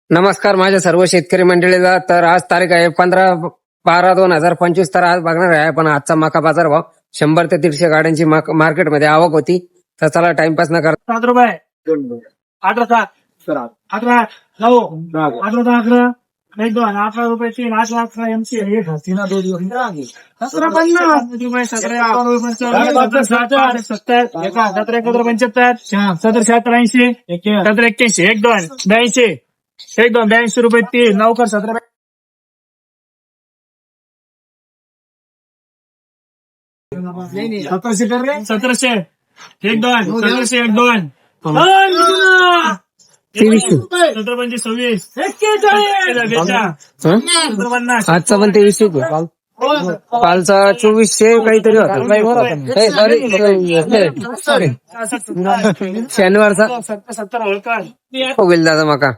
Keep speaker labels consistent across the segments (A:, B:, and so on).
A: नमस्कार माझ्या सर्व शेतकरी मंडळीला. तर आज तारीख आहे 15/12/2025. तर आज बघणार आहे पण आजचा मका बाजार भाव 100 ते 150 गाड्यांची मार्केटमध्ये आवक होती. तर चला टाइमपास न करता
B: 7 रुपये 18 18 9 18 11 एक दोन 11 रुपये 3 8 11 MC 17 50 रुपये 17 रुपये 17 70 17 75 17 80 17 81 एक दोन 82 एक दोन 82 रुपये 3 9 कर 17 1700 कर रे 1700 एक दोन 1700 एक दोन 17 पंचवीस 26
A: आजचा पण 2300 कालचा 2400 काहीतरी होता. शनिवारचा
B: 70 होळकर
A: होईल दादा मका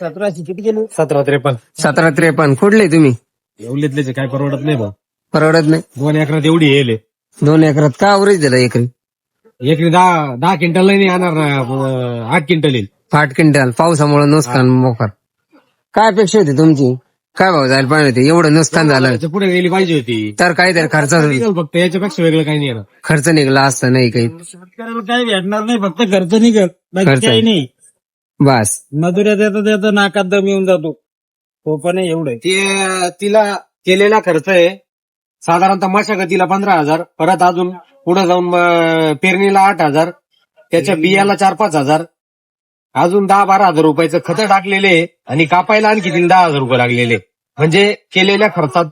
B: 17 किती गेले
C: 17-53
A: 1753. कुठले तुम्ही?
C: एवढेतले काय परवडत नाही बा.
A: परवडत नाही.
C: 2 एकरात एवढी येईल
A: 2 एकरात का अवरेज दिला एकरी?
C: एकरी 10 क्विंटल नाही येणार ना, 8 क्विंटल येईल.
A: 8 क्विंटल. पावसामुळे नुकसान मोकार. काय अपेक्षा होती तुमची? काय भाव जायला पाहिजे होते? एवढं नुकसान झालं
C: त्याच्या पुढे गेली पाहिजे होती.
A: तर काहीतरी खर्च
C: फक्त याच्यापेक्षा वेगळं काही नाही येणार.
A: खर्च निघला असता नाही काही.
B: शेतकऱ्याला काही भेटणार नाही, फक्त खर्च निघत बाकी
A: खर्च.
B: काही नाही.
A: बस
B: मजुऱ्या देता देता नाकात दम येऊन जातो. तो पण एवढं
C: ते तिला केलेला खर्च आहे साधारणतः मशागतीला 15,000, परत अजून पुढे जाऊन पेरणीला 8,000, त्याच्या बियाला 4-5 हजार, अजून 10-12 हजार रुपयाचं खत टाकलेले आहे आणि कापायला आणखी 10,000 रुपये लागलेले. म्हणजे केलेल्या खर्चात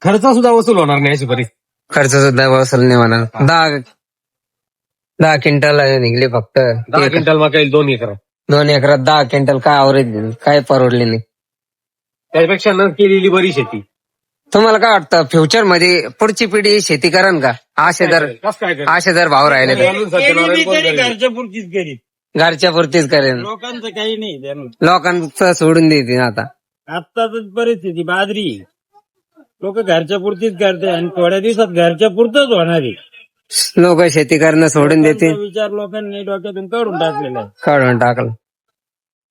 C: खर्च सुद्धा वसूल होणार नाही अशी परिस्थिती.
A: खर्च सुद्धा वसूल नाही होणार. 10 क्विंटल निघले फक्त.
C: 10 क्विंटल मका येईल 2 एकरात.
A: 2 एकरात 10 क्विंटल काय अवरेज काय परवडले नाही.
C: त्यापेक्षा न केलेली बरी शेती.
A: तुम्हाला काय वाटतं फ्युचर मध्ये पुढची पिढी शेती करण का? असे जर भाव राहिले तर
B: घरच्या पुरतीच करीत,
A: घरच्या पुरतीच करेन.
B: लोकांचं काही नाही त्यांना.
A: लोकांचं सोडून देते आता.
B: आत्ताच परिस्थिती बाजरी, लोक घरच्या पुरतीच करते आणि थोड्या दिवसात घरच्या पुरतच होणार आहे.
A: लोक शेती करणं सोडून देते.
B: लोकांचा विचार लोकांनी डोक्यातून काढून टाकलेला आहे.
A: काढून टाकलं.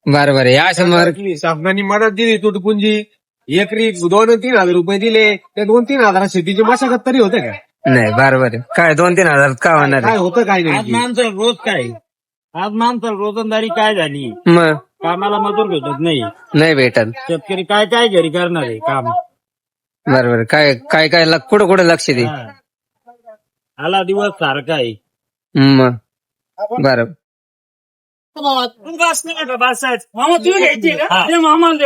A: बरोबर आहे. अशा मार्ग
C: शासनाने मदत दिली तुटपुंजी, एकरी 2-3 हजार रुपये दिले. त्या 2-3 हजारात शेतीची मशागत तरी होते का?
A: नाही. बरोबर आहे. काय 2-3 हजार का होणार
C: काय
A: आहे?
C: होतं काय
B: आज
C: नाही.
B: माणसाला रोज काय, आज माणसाला रोजंदारी काय झाली,
A: मग
B: कामाला मजूर भेटत नाही.
A: नाही भेटत.
B: शेतकरी काय काय घरी करणार आहे काम.
A: बरोबर. काय काय काय कुठं लक्ष दे.
B: हा. आला दिवस सारखा आहे.
A: मग बरोबर.
B: मामा तुम्ही घ्यायची का? ते मामाला दे.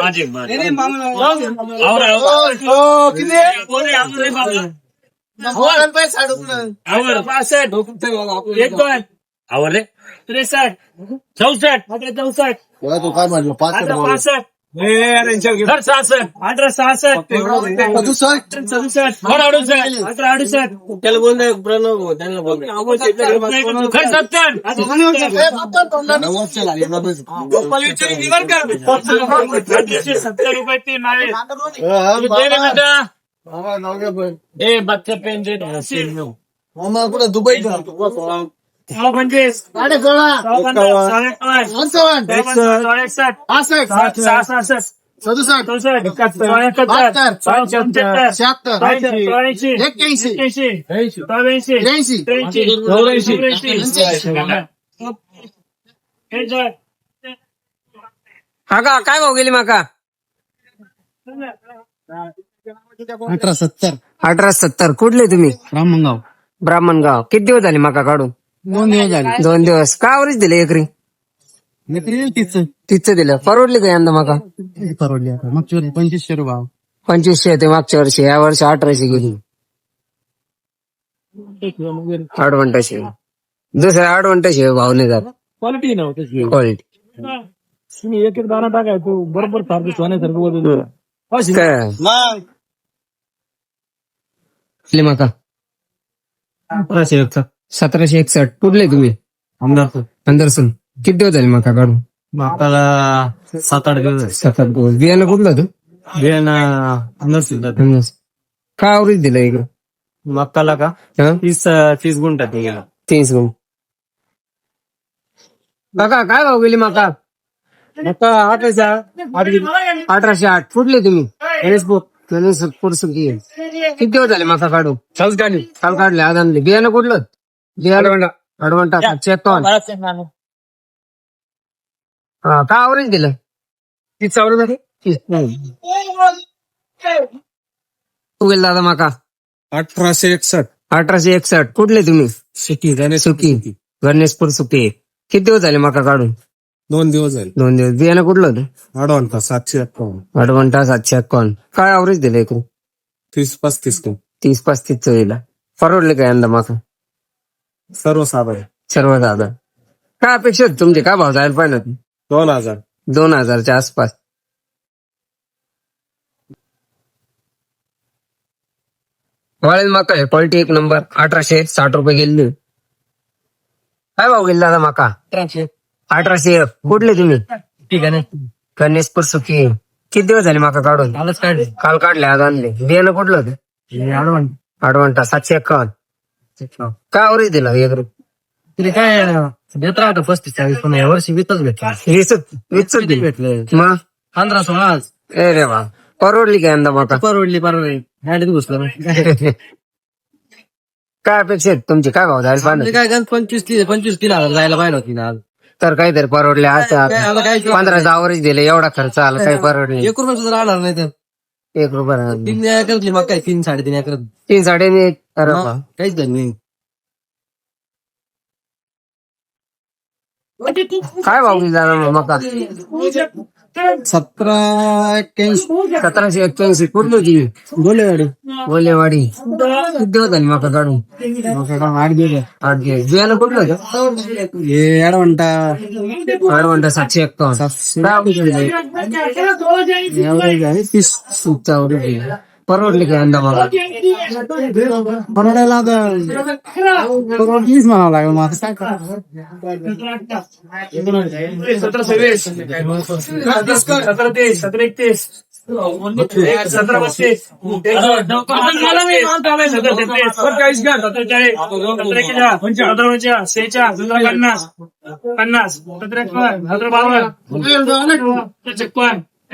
B: एक दोन आवडले 63 64 64 65 67 68 67 68 त्याला बोल प्रणव त्यांना बोल 70 रुपये 3 ए बच्चा पेन दे दुबई 25
A: हा का काय भाव गेली माका?
B: 1870
A: 1870. कुठले तुम्ही?
B: रामगाव
A: ब्राह्मणगाव. किती दिवस झाले मका काढून?
B: 2 दिवस झाले.
A: 2 दिवस. का अवरेज दिले एकरी? तिचं दिलं. परवडली का यंदा मका?
B: परवडली आता मागच्या वर्षी 2500 रुपये
A: 2500 होते मागच्या वर्षी. या वर्षी 1800 गेली. ऍडव्हान्टेज आहे. दुसऱ्या ऍडव्हान्टेज आहे. भाव नाही जात.
B: क्वालिटी नव्हती.
A: क्वालिटी
B: तुम्ही एक दाना टाकाय तो बरोबर सारखं सोन्यासारखं वजन
A: काय मका? 1761. कुठले तुम्ही? अंदरसून. किती दिवस झाले मका काढून?
B: आपल्याला 7-8 दिवस
A: 7-8 दिवस. बियाणं कुठलं तू?
B: अंदर
A: का अवरेज दिलं इकडं
B: मक्काला का 30 गुंठात गेला.
A: 30 गुण. काका काय भाव गेली मका?
C: आता 1808
A: 1808 कुठले तुम्ही
C: गणेशपूर
A: गणेशपूर सुकी किती दिवस झाले मका काढून
C: संस्कानी
A: काल काढले आज आणले बियाणं कुठलं बियाणं अडवंटा 751 हा का आवरेज दिलं
C: ती चावलं झाली
A: तू गेला दादा मका
C: 1861
A: 1861 कुठले तुम्ही
C: सुकी गणेश
A: सुकी गणेशपूर सुकी किती दिवस झाले मका काढून
C: 2 दिवस झाले
A: 2 दिवस बियाणं कुठलं होतं
C: अडवांटा 751
A: अडवंटा 751 काय आवरेज दिलं एकूण
C: 30-35
A: 30-35 च दिला परवडले काय यंदा मका
C: सर्वसाधारण
A: सर्व दादा काय अपेक्षा होती तुमची काय भाव जायला पाहिजे होते?
C: 2000
A: 2000च्या आसपास वाळेल मका आहे क्वालिटी एक नंबर 1860 रुपये गेली काय भाव गेला दादा मका 1800 कुठले तुम्ही
B: ठीक आहे
A: गणेशपूर सुकी किती दिवस झाले मका काढून
B: कालच काढले
A: काल काढले आज आणले बियाणं कुठलं होतं अडवंटा 751 काय आवरेज दिला एक
B: तिथे काय देत राहतो 35-40 पण या वर्षी विकतच भेटला
A: वीस
B: भेटले
A: मग
B: 15-16
A: ए रे वा परवडली काय यंदा मका
B: परवडली हँडीत घुसलं
A: काय अपेक्षा आहेत तुमची काय भाव जायला पाहिजे
B: काय गण 25-30 जायला पाहिजे होती ना आज
A: तर काहीतरी परवडले आज
B: आता काय
A: 15 वरच दिले एवढा खर्च आला काही परवडले
B: 1 रुपया सुद्धा राहणार नाही तर
A: 1 रुपया
B: 3 एकरची मग काय 3-3.5 एकर
A: 3-3.5 अरे वा.
B: काहीच धन नाही
A: काय भाव गेला दादा मका 1781 कुठली होती बोलेवाडी किती दिवस झाली मका काढून 8 दिवस बियाणं कुठलं होतं
B: हे अडवंटा
A: अडवंटा 751 परवडले काय यंदा मला
B: परवडायला परवडलीच म्हणावं लागेल मग आता काय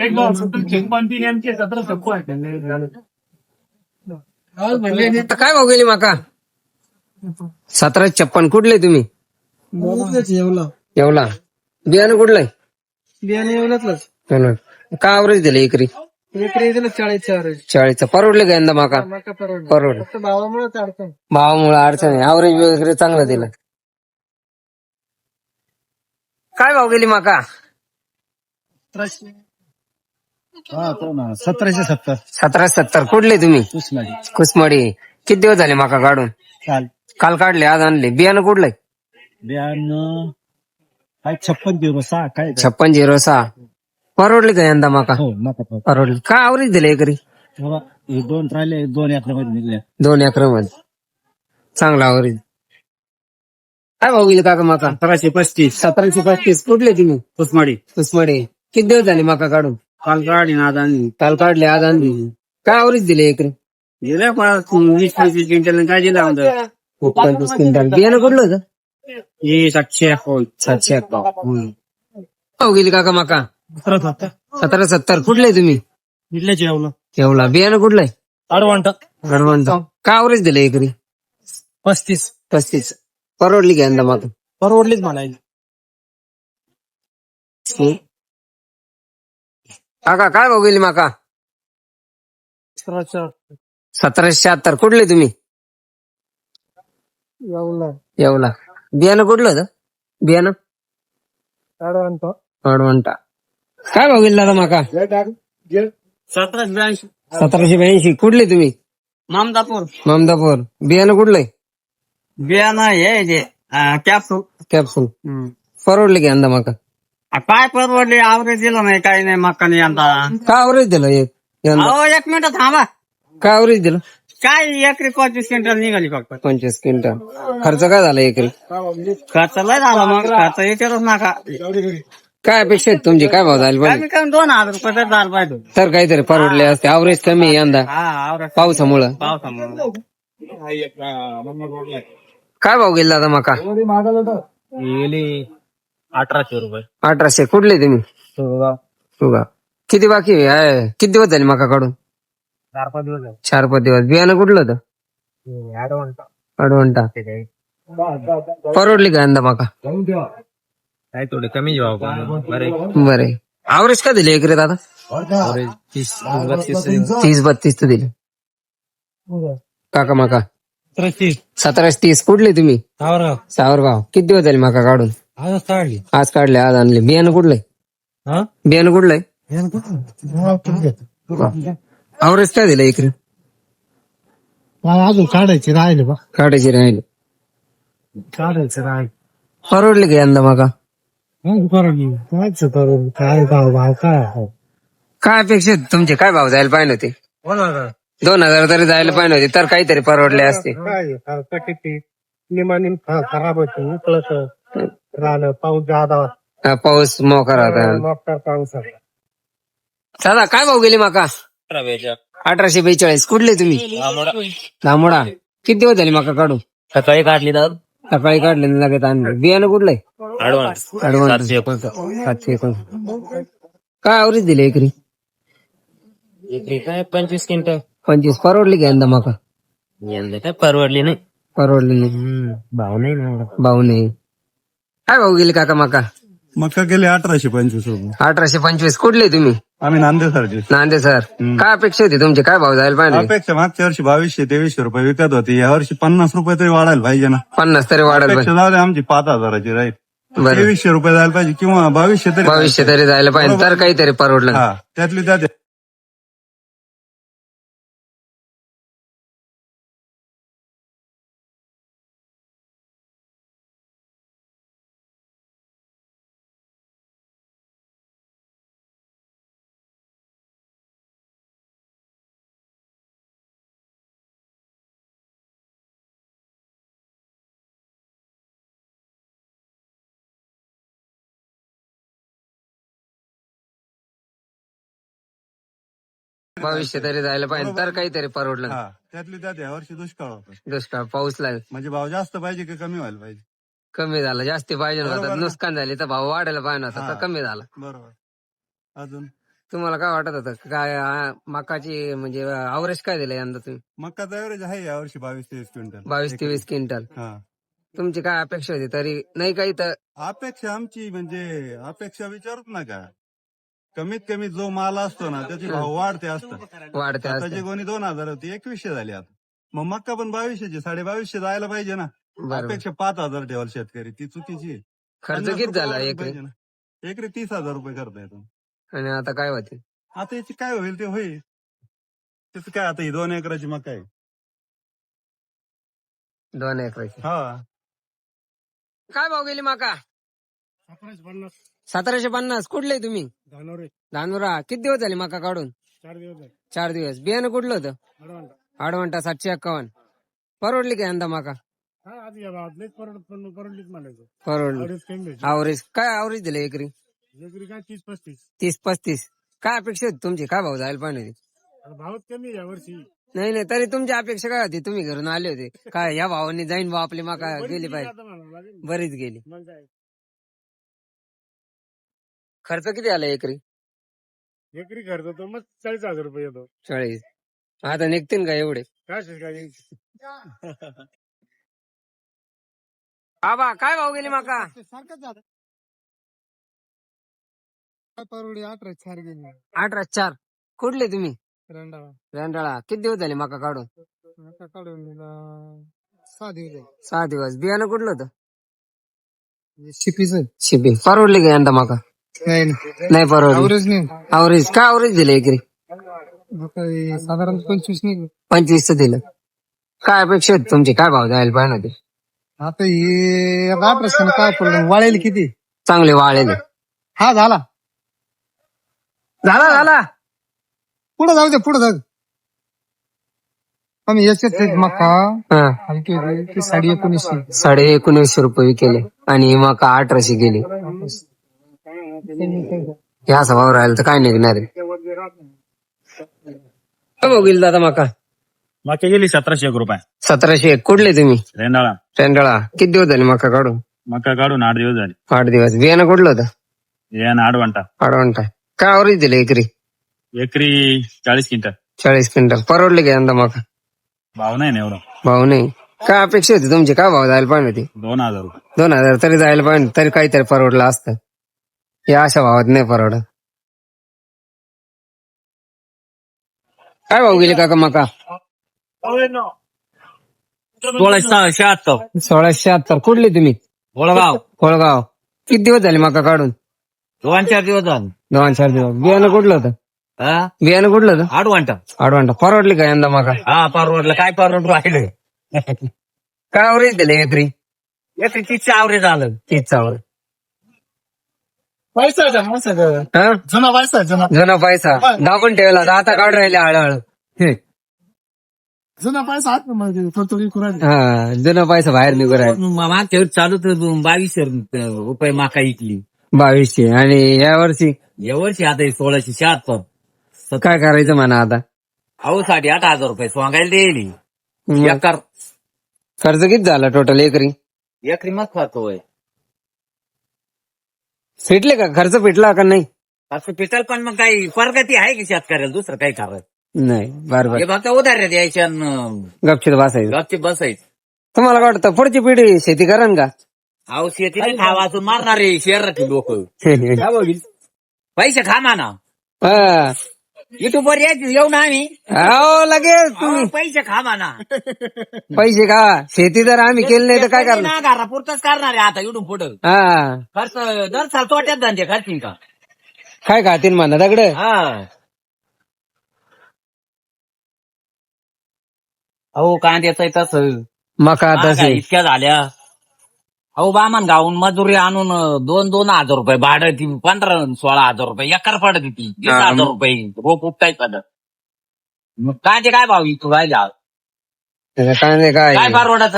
A: 1756 काय भाव गेली माका 1756 कुठले तुम्ही येवला बियाणं कुठलंय
B: बियाणे एवढंच
A: काय आवरेज दिलं एकरी 40 परवडले का यंदा माका परवड भावामुळे अडचण आहे आवरेज वगैरे चांगलं दिलं काय भाव गेली माका 1770 कुठले तुम्ही कुसमाडी किती दिवस झाले माका काढून काल काढले आज आणले बियाणं कुठलंय 5606 परवडले का यंदा माका परवडले काय आवरेज दिले एकरी
B: 2 राहिले 2 एकरामध्ये निघले
A: 2 एकरामध्ये चांगला आवरेज काय भाव गेले काका माका 1735 कुठले तुम्ही कुसमाडी किती दिवस झाले माका काढून
B: काल काढली ना
A: काल काढले आज आणली काय आवरेज दिले एकरी
B: दिले 20-25 क्विंटल काय दिला
A: 25 क्विंटल बियाणं कुठलं होतं
B: हे
A: 751 भाव गेली काका माका 1770 कुठले तुम्ही येवला बियाणं कुठलंय अडवंटा काय आवरेज दिलं एकरी 35 परवडली का यंदा माका
B: परवडलीच म्हणायची
A: काका काय भाव गेली माका 1776 कुठले तुम्ही येवला बियाणं कुठलं होतं बियाणं अडवंटा काय भाव गेला दादा माका 1782 कुठले तुम्ही ममदापूर बियाणं कुठलंय
B: बियाणं हे कॅप्सूल
A: परवडले की यंदा माका
B: काय परवडले आवरेज दिलं नाही काही नाही मक्काने यंदा
A: काय आवरेज दिलं यंदा
B: 1 मिनिट थांबा
A: काय आवरेज दिलं
B: काय एकरी 25 क्विंटल निघाली फक्त
A: 25 क्विंटल खर्च काय झाला एकरी
B: खर्च लय झाला मग खर्च विचारच नका
A: काय अपेक्षा आहेत तुमची काय भाव झाले पाहिजे
B: कमी 2000 रुपये तर झालं पाहिजे
A: तर काहीतरी परवडले असते आवरेज कमी आहे यंदा
B: हा आवरेज
A: पावसामुळं
B: पावसामुळे
A: काय भाव गेला दादा माका
B: गेली 1800 रुपये
A: 1800 कुठले तुम्ही सुगा किती बाकी आहे? किती दिवस झाले मका काढून?
B: 4-5 दिवस झाले.
A: 4-5 दिवस. बियाणं कुठलं होतं? अडवंटा. परवडली का यंदा मका?
B: काय थोडे कमी भाव बरे.
A: बरे. आवरेज का दिले एकरे दादा? 30-32 तर दिले. काका मका 17-30. कुठले तुम्ही? सावरगाव. किती दिवस झाले मका काढून? आज काढले, आज आणले. बियाणं कुठलंय? बियाणं कुठलंय? आवरेज काय दिलं एकरी?
B: अजून काढायचे राहिले बा.
A: काढायची राहिले.
B: काढायचं राहिले.
A: परवडली का यंदा मका?
B: काय भाव काय
A: काय अपेक्षा होती तुमचे? काय भाव जायला पाहिजे होते? 2,000 तरी जायला पाहिजे होते तर काहीतरी परवडले असते.
B: निमानी खराब होते उकळत राहिलं. पाऊस जादा
A: पाऊस मोकार होता.
B: मोठा पाऊस
A: दादा काय भाव गेली मका? 1842. कुठले तुम्ही? धामोडा. किती दिवस झाले मका काढून?
B: सकाळी काढली तर
A: सकाळी काढले लगेच आणले. बियाणं कुठलंय?
B: ऍडव्हान्स
A: 719. काय आवरेज दिले एकरी?
B: काय 25 क्विंटल.
A: 25. परवडली का यंदा मका?
B: यंदा काय परवडली नाही.
A: परवडली नाही.
B: भाव नाही ना.
A: भाऊ नाही. काय भाऊ गेली काका मका?
D: मका गेले 1825 रुपये.
A: 1825. कुठले तुम्ही?
D: आम्ही नांदेडचे.
A: नांदे सर. काय अपेक्षा होती तुमची? काय भाव जायला पाहिजे?
D: अपेक्षा मागच्या वर्षी 2200-2300 रुपये विकत होती, या वर्षी 50 रुपये तरी वाढायला पाहिजे ना.
A: 50 तरी वाढायला
D: अपेक्षा जाऊ दे आमची 5000ची राहील.
A: बरं.
D: 2300 रुपये जायला पाहिजे किंवा 2200 तरी.
A: 2200 तरी जायला पाहिजे तर काहीतरी परवडलं.
D: हा त्यातली त्यात
A: भविष्य तरी जायला पाहिजे तर काहीतरी परवडलं.
D: हा त्यातली त्यात या वर्षी दुष्काळ होता.
A: दुष्काळ पाऊस लागेल.
D: म्हणजे भाव जास्त पाहिजे की कमी व्हायला पाहिजे?
A: कमी झाला. जास्ती पाहिजे
D: बरोबर
A: नव्हता.
D: ना.
A: नुकसान झाली तर भाव वाढायला पाहिजे होता तर
D: हा.
A: कमी झाला.
D: बरोबर. अजून
A: तुम्हाला काय वाटत होतं? काय मकाची म्हणजे अवरेज काय दिलं यंदा तुम्ही?
D: मकाचा ऍव्हरेज आहे या वर्षी 22-23 क्विंटल.
A: 22-23 क्विंटल.
D: हा
A: तुमची काय अपेक्षा होती? तरी नाही काही तर
D: अपेक्षा आमची म्हणजे अपेक्षा विचारूच नका. कमीत कमी जो माल असतो ना त्याचे भाव वाढते असतात.
A: वाढते
D: आता
A: असते.
D: जे कोणी 2000 होती 2100 झाली आता. मग मक्का पण 2200ची 2250 जायला पाहिजे ना.
A: बरोबर.
D: अपेक्षा 5000 ठेवाल शेतकरी ती चुकीची आहे.
A: खर्च
D: 50
A: किती
D: रुपये
A: झाला
D: वाढवलं
A: एकरी?
D: पाहिजे ना. एकरी 30,000 रुपये करता येतो.
A: आणि आता काय होते?
D: आता याची काय होईल ते होईल. त्याचं काय आता ही 2 एकराची मका आहे.
A: 2 एकराची.
D: हा
A: काय भाव गेली मका? 1750. कुठले तुम्ही? धानोरा. किती दिवस झाले मका काढून? 4 दिवस. बियाणं कुठलं होतं? अडवंटा 751. परवडली का यंदा मका? परवडली. आवरेज काय आवरेज दिलं एकरी? 30-35. काय अपेक्षा होती तुमची? काय भाव जायला पाहिजे होती?
B: भाव कमी यावर्षी.
A: नाही नाही तरी तुमची अपेक्षा काय होती? तुम्ही घरून आले होते काय या भावाने जाईन भाव आपली मका गेली पाहिजे? बरीच गेली. खर्च किती आला एकरी?
B: एकरी खर्च तो मग 40,000 रुपये येतो.
A: 40. आता निघतील का एवढे?
B: काय
A: आबा काय भाव गेली मका?
B: सारखंच झालं. परवडी 18 गेली.
A: 18-4. कुठले तुम्ही?
B: रंडाळा.
A: रेंडाळा. किती दिवस झाले मका काढून?
B: आता काढून 6 दिवस.
A: 6 दिवस. बियाणं कुठलं होतं?
B: शिपीच
A: शिपी. परवडली का यंदा मका?
B: नाही
A: नाही परवडली.
B: आवरेज नाही.
A: आवरेज काय आवरेज दिलं एकरी?
B: साधारण 25 नाही.
A: 25 दिलं. काय अपेक्षा होती तुमची? काय भाव जायला पाहिजे होते?
B: आता हे 18 काय पडलं वाळेल किती?
A: चांगले वाळेले.
B: हा झाला.
A: झाला.
B: पुढे जाऊ दे पुढे जाऊ दे. आम्ही याच्यात मका
A: हा.
B: हलकी होती 1950.
A: 1950 रुपये केले आणि मका 1800 गेली. हे असं भाव राहिला तर काय निघणार आहे? काय भाव गेली दादा मका?
B: मका गेली 1701 रुपये.
A: 1701. कुठले तुम्ही?
B: रेंडाळा.
A: रेंडाळा. किती दिवस झाले मका काढून?
B: मका काढून 8 दिवस झाले.
A: 8 दिवस. बियाणं कुठलं होतं?
B: आडवंटा
A: अडवंटा काय आवरेज दिले एकरी?
B: एकरी 40 क्विंटल.
A: 40 क्विंटल परवडले का यंदा मका?
B: भाव नाही ना एवढा.
A: भाव नाही. काय अपेक्षा होती तुमची? काय भाव जायला पाहिजे होती?
B: 2000 रुपये.
A: 2000 तरी जायला पाहिजे, तरी काहीतरी परवडलं असतं. या अशा भावात नाही परवडत. काय भाव गेले काका मका?
B: 1676.
A: 1676. कुठले तुम्ही?
B: गोळगाव.
A: कोळगाव. किती दिवस झाले मका काढून?
B: 2-4 दिवस झाले.
A: 2-4 दिवस. बियाणं कुठलं होतं?
B: हा
A: बियाणं कुठलं होतं?
B: आडवंटा.
A: अडवंटा. परवडले का यंदा मका?
B: हा परवडलं. काय परवड राहिलं.
A: काय आवरेज दिले एकरी?
B: एकरी 30 आवरेज आलं.
A: 30 वर.
B: पैसा
A: हा
B: जुना पैसा जुना
A: पैसा दाबून ठेवला, आता काढून राहिले हळूहळू.
B: जुना पैसा थोडी
A: हा जुना पैसा बाहेर निघून राहिला.
B: मागच्या वेळी चालू तर 2200 रुपये माका इकली.
A: 2200. आणि या वर्षी
B: या वर्षी आता 1676.
A: काय करायचं म्हणा आता?
B: अहो 8,500 रुपये सोंगायला देईल. एकर
A: खर्च किती झाला टोटल एकरी?
B: एकरी मग खातोय.
A: फिटले का? खर्च फिटला का नाही?
B: असं पिटल पण मग काही प्रगती आहे की शेतकऱ्याला दुसरं काही करायचं.
A: नाही. बरोबर.
B: हे फक्त उधार द्यायच्या
A: गपचित बसायचं.
B: गपचे बसायचं.
A: तुम्हाला काय वाटतं पुढची पिढी शेती करण का?
B: अहो शेतीने खावाचून मारणारे शहरातले लोक पैसे खा म्हणा.
A: हा.
B: युट्यूब वर येऊ ना आम्ही.
A: हो लगेच तुम्ही
B: अहो, पैसे खा म्हणा.
A: पैसे का? शेती जर आम्ही केली नाही तर काय करणार?
B: ना घरापुरतच करणार आहे आता इडून पुढं.
A: हा.
B: खर्च दर साल तोट्यात धंदे खर्चिंग का.
A: काय खातील म्हणा दगड?
B: हा अहो कांद्याचं तसं
A: मका तसे
B: इतक्या झाल्या. अहो बामन गावून मजुरी आणून 2,000 रुपये भाडं ती 15-16 रुपये एकर पडत ती 20,000 रुपये रोप उपटाय पडत. मग कांदे काय भाव तू राहिला
A: कांदे काय?
B: काय परवडत.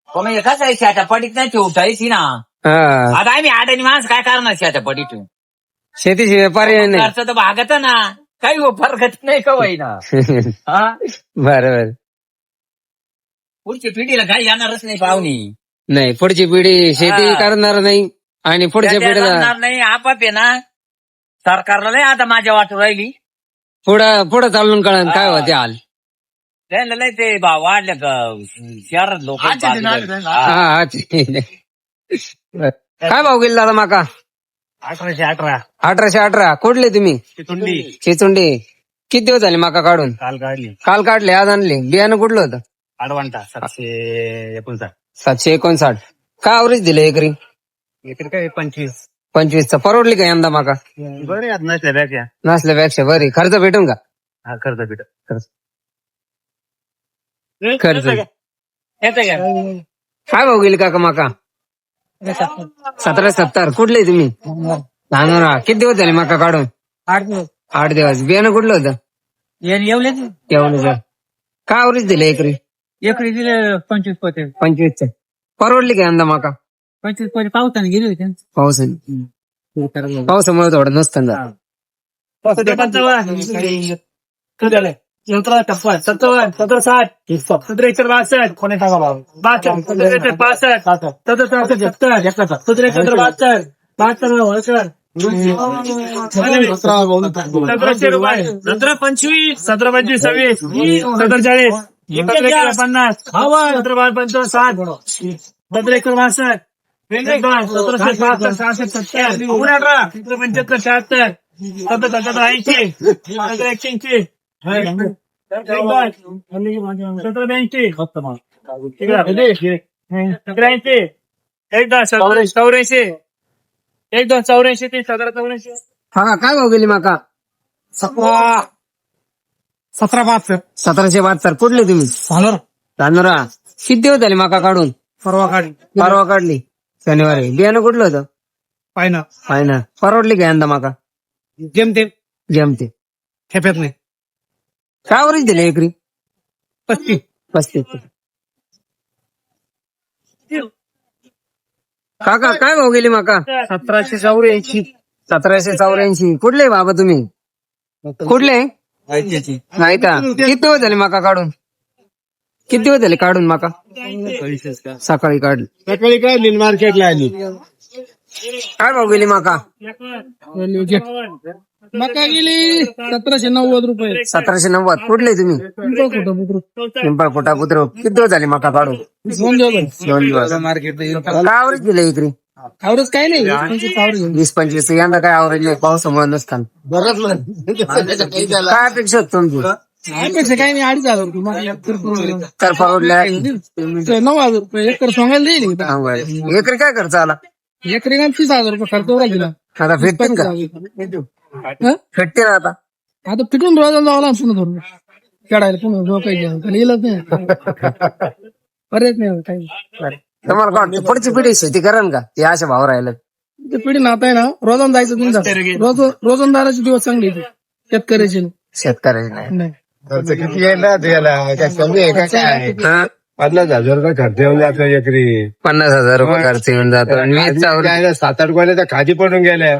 B: म्हणजे कसं आहे शेता पडीत नाही ठेवतायची ना.
A: हा.
B: आता आम्ही आडानी माणसं काय करणार शेता पडीत ठेवून.
A: शेतीची व्यापारी नाही.
B: खर्च तर भागत ना. काही फरकत नाही कवाई ना. हा
A: बरोबर.
B: पुढच्या पिढीला काही येणारच नाही पाहुणी.
A: नाही पुढची पिढी शेती करणार नाही आणि पुढच्या पिढीला
B: येणार नाही. आपाप आहे ना सरकारला नाही आता माझ्या वाटू राहिली.
A: पुढं चालून कळण काय होते हाल.
B: त्यांना नाही ते भाव वाढले का शहरात लोक.
A: हा. काय भाव गेला दादा माका?
B: 1818.
A: 1818. कुठले तुम्ही? चिचुंडी. किती दिवस झाले माका काढून?
B: काल काढली.
A: काल काढले आज आणले. बियाणं कुठलं होतं?
B: आडवंटा 759.
A: 759. काय आवरेज दिलं एकरी?
B: एकरी काय 25.
A: 25चा. परवडली का यंदा माका?
B: बरे आता नसल्यापेक्षा.
A: नसल्यापेक्षा बरी. खर्च भेटून का?
B: हा खर्च भेट
A: खर्च
B: येते का.
A: काय भाव गेली काका माका? 1770. कुठले तुम्ही? धानोरा. किती दिवस झाले माका काढून? 8 दिवस. बियाणं कुठलं होतं?
B: येवले
A: एवढं. काय आवरेज दिलं एकरी?
B: एकरी दिले 25 पोते.
A: 25चा. परवडली का यंदा माका?
B: 25 पोते पावसाने गेले होते.
A: पावसामुळे थोडं नसतं ना.
B: 1760 कोणी टाका भाव 1725 रुपये 1725 26 1740 50 1755 60 1761
A: हा. काय भाव गेली माका? 1772. कुठले तुम्ही? धानोरा. किती दिवस झाले माका काढून? परवा काढली. शनिवारी. बियाणं कुठलं होतं? फायना. परवडली का यंदा माका? जमते.
B: खेप्यात नाही.
A: काय आवरेज दिले एकरी? 35. काका काय भाव गेली माका?
B: 1784.
A: 1784. कुठले बाबा तुम्ही? कुठले? नाही का? किती दिवस झाले माका काढून? किती दिवस झाले काढून माका? सकाळी काढली.
C: सकाळी काढली मार्केटला आली.
A: काय भाव गेली मका?
B: मका गेली 1790 रुपये.
A: 1790. कुठले तुम्ही? पिंपळ पोटा पुत्र. किती दिवस झाले मका काढून? 2 दिवस. काय आवरेज दिलं एकरी?
B: आवडच काही नाही
A: 20-25. यंदा काय आवरेज नाही पावसामुळे नसताना. काय अपेक्षा होती तुमची?
B: अपेक्षा काही नाही 2,500
A: तर परवडल्या
B: 9,000 रुपये एकर सोंगायला देईल.
A: एकरी काय खर्च आला?
B: एकरी 30,000 रुपये खर्च उरा गेला.
A: आता भेटतील का? भेटते ना आता?
B: आता पिटून रोजा जावं लागतं ना धरून खेळायला पुन्हा झोपायचं येलच नाही पर्यायच नाही काही.
A: तुम्हाला काय वाटतं पुढची पिढी शेती करेल का? हे अशा भाव राहिलं
B: ते पिढी नाता आहे ना रोजान जायचं तुमचा रोजंदाराचे दिवस चांगले येते शेतकऱ्याचे
A: शेतकऱ्याची नाही.
B: नाही.
E: खर्च किती येणार त्याला काय कमी आहे का काय?
A: हा?
E: 50,000 रुपये खर्च येऊन जातो एकरी.
A: 50,000 रुपये खर्च येऊन जातो. आणि वीज चा आवरेज.
E: काय 7-8 गोण्या तर खादी पडून गेल्या.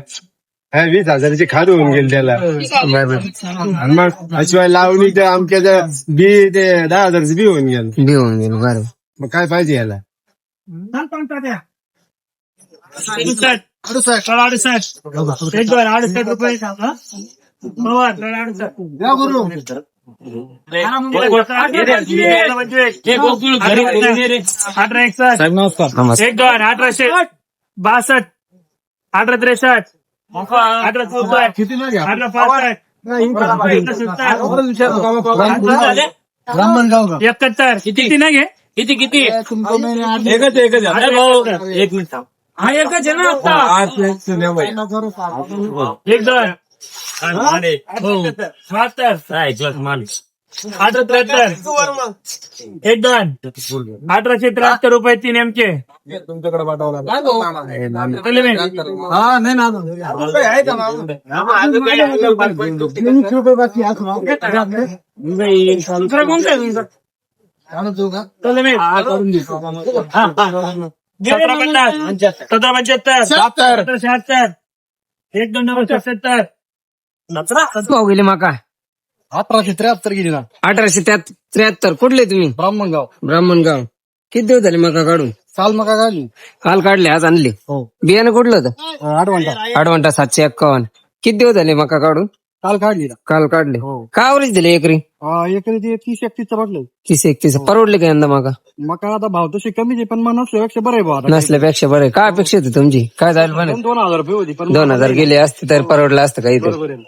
E: 20,000ची खाद होऊन गेली त्याला. आणि मग शिवाय लावणी तर आमच्या बी ते 10,000चं बी होऊन गेलं.
A: घेऊन गेलो बरं.
E: मग काय पाहिजे याला?
B: 68 रुपये
A: नमस्कार.
B: 1862 1863
E: ब्राह्मणगाव
B: 71 किती नाही किती किती एकच एक मिनिट हा एकच आहे ना आता 1-2 1873 रुपये 3 MK
E: तुमच्याकडे पाठवला
A: भाव गेले मका?
E: 1873 गेली ना.
A: 1873. कुठले तुम्ही?
E: ब्राह्मणगाव
A: ब्राह्मणगाव. किती दिवस झाले मका काढून?
E: साल मका घाली.
A: काल काढले आज आणले.
E: हो
A: बियाणं कुठलं होतं?
E: 8 घंटा
A: 8 751. किती दिवस झाले मका काढून?
E: काल काढली ना.
A: काल काढले.
E: हो.
A: काय आवरेज दिले एकरी?
E: एकरी ते 30-31 पडलं.
A: 30-31. परवडले का यंदा मका?
E: मका आता भाव तसे कमीच आहे पण मग नसल्यापेक्षा बरं आहे भाव आता.
A: नसल्यापेक्षा बरं. काय अपेक्षा होती तुमची? काय झालं म्हणे?
E: 2,000 रुपये होती पण
A: 2,000 गेले असते तर परवडलं असतं काही तर.
E: बरोबर आहे.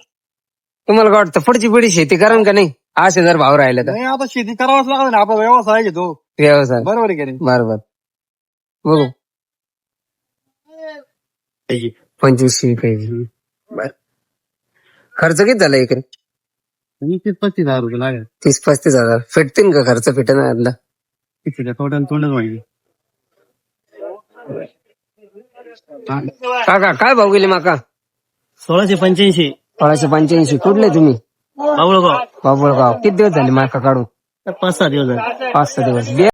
A: तुम्हाला काय वाटतं पुढची पिढी शेती करण का नाही असे जर भाव राहिले तर?
E: नाही आता शेती करावाच लागत ना. आपला व्यवसाय घेतो
A: व्यवसाय
E: बरोबर आहे की नाही.
A: बरोबर. बघू 25 काही. बर. खर्च किती झाला एकरी?
E: 30-35,000 रुपये लागेल.
A: 30-35,000. फिटतील का खर्च? फिटणार
E: तोंडच माहिती.
A: काका काय भाव गेले माका?
B: 1685
A: 1685. कुठले तुम्ही?
B: बाबुळगाव
A: बाबुळगाव. किती दिवस झाले माका काढून?
B: 5-6 दिवस
A: 5-6 दिवस.